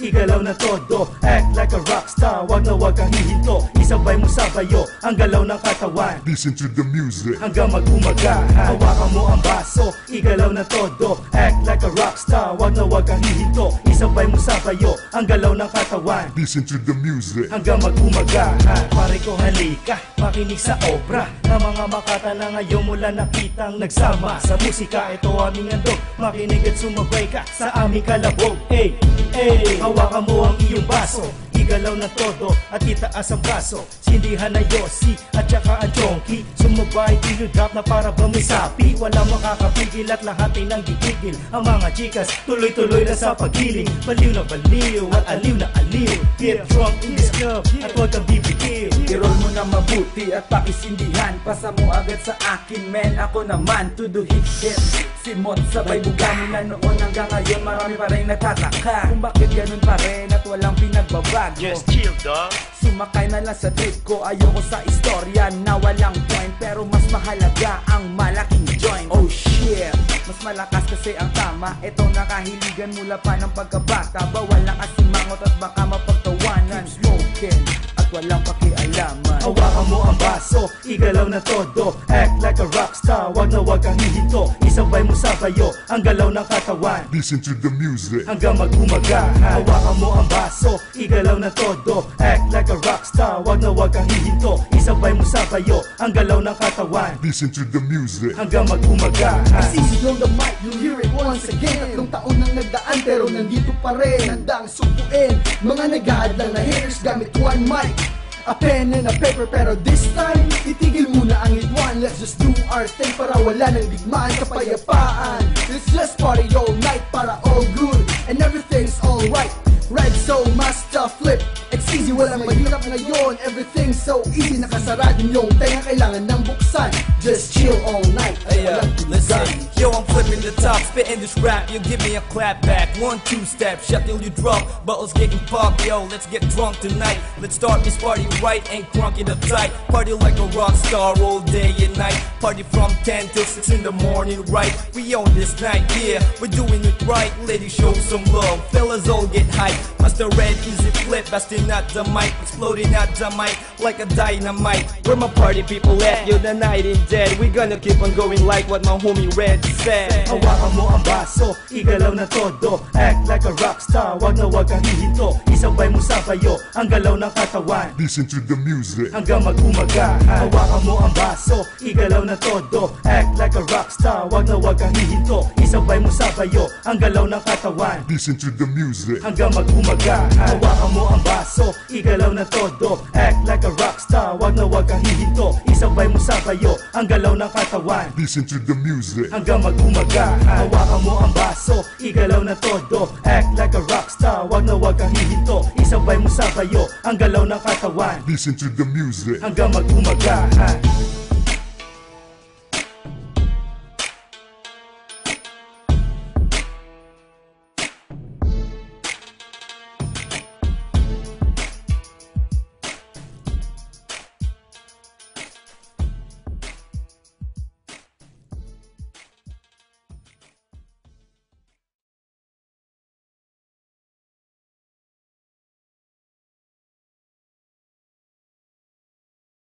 igalaw na todo. Act like a rockstar, wag na wag kang hihinto. Isabay mo sabayo ang galaw ng katawan. Listen to the music hanggang mag-umaga. Hawakan mo ang baso, igalaw na todo. Act like a rockstar, wag na wag kang hihinto. Isabay mo sabayo ang galaw ng katawan. Listen to the music hanggang mag-umaga. Pare ko halika, makinig sa obra na mga makata na ngayon mula nakitang nagsama sa musika. Ito aming handog, makinig at sumabay ka sa aming kalabog. Hey, hey, hawakan mo ang iyong baso, igalaw na todo at itaas ang braso. Sindihan na Yossi at saka ang Chonky, sumabay till you drop na para bang may sapi. Walang makakapigil at lahat ay nang gigigil. Ang mga chikas tuloy-tuloy na sa paghiling. Baliw na baliw at aliw na aliw. Get drunk in this club at huwag kang bibigil. I-roll mo na mabuti at pakisindihan. Pasa mo agad sa akin, men. Ako naman to do hit. Simon, sabay buga mo na noon hanggang ngayon. Marami pa rin natataka kung bakit ganun pa rin at walang pinagbabago. Just chill, dog. Sumakay na lang sa trip ko. Ayoko sa istorya na walang point, pero mas mahalaga ang malaking joint. Oh shit, mas malakas kasi ang tama. Ito nakahiligan mula pa ng pagkabata. Bawal na kasimangot at baka mapagtawanan. Keep smoking at walang pakialaman. Hawakan mo ang baso, igalaw na todo. Act like a rockstar, wag na wag kang hihinto. Isabay mo sabayo ang galaw ng katawan. Listen to the music hanggang mag-umaga. Hawakan mo ang baso, igalaw na todo. Act like a rockstar, wag na wag kang hihinto. Isabay mo sabayo ang galaw ng katawan. Listen to the music hanggang mag-umaga. Easy on the mic, you'll hear it once again. Tatlong taon nang nagdaan pero nandito pa rin. Handang supuin mga naghahadlang na haters gamit one mic, a pen and a paper. Pero this time, itigil muna ang litwan. Let's just do our thing para wala nang digmaan, kapayapaan. Let's just party all night para all good and everything's alright. Red so master flip, it's easy, walang mahirap ngayon. Everything's so easy, nakasarado yung tenga, kailangan ng buksan. Just chill all night, walang Listen, tulugan. yo, I'm flipping the top, spitting this rap. You give me a clap back, 1-2 step, shut till you drop. Bottles getting popped, yo, let's get drunk tonight. Let's start this party right and crunk it up tight. Party like a rock star all day and night. Party from 10 till 6 in the morning, right? We own this night, yeah, we're doing it right. Ladies, show some love, fellas all get hype. Master Red, easy flip, busting out the mic, exploding out the mic like a dynamite. Where my party people at? Yo, the night ain't dead. We gonna keep on going like what my homie Red said. Hawakan mo ang baso, igalaw na todo. Act like a rockstar, wag na wag kang hihinto. Isabay mo sabayo ang galaw ng katawan. Listen to the music hanggang mag-umaga. Hawakan mo ang baso, igalaw na todo. Act like a rockstar, wag na wag kang hihinto. Isabay mo sabayo ang galaw ng katawan. Listen to the music hanggang mag-umaga. Hawakan mo ang baso, igalaw na todo. Act like a rockstar, wag na wag kang hihinto. Isabay mo sabayo ang galaw ng katawan. Listen to the music hanggang mag-umaga. Hawakan mo ang baso, igalaw na todo. Act like a rockstar, wag na wag kang hihinto. Isabay mo sabayo ang galaw ng katawan. Listen to the music hanggang mag-umaga.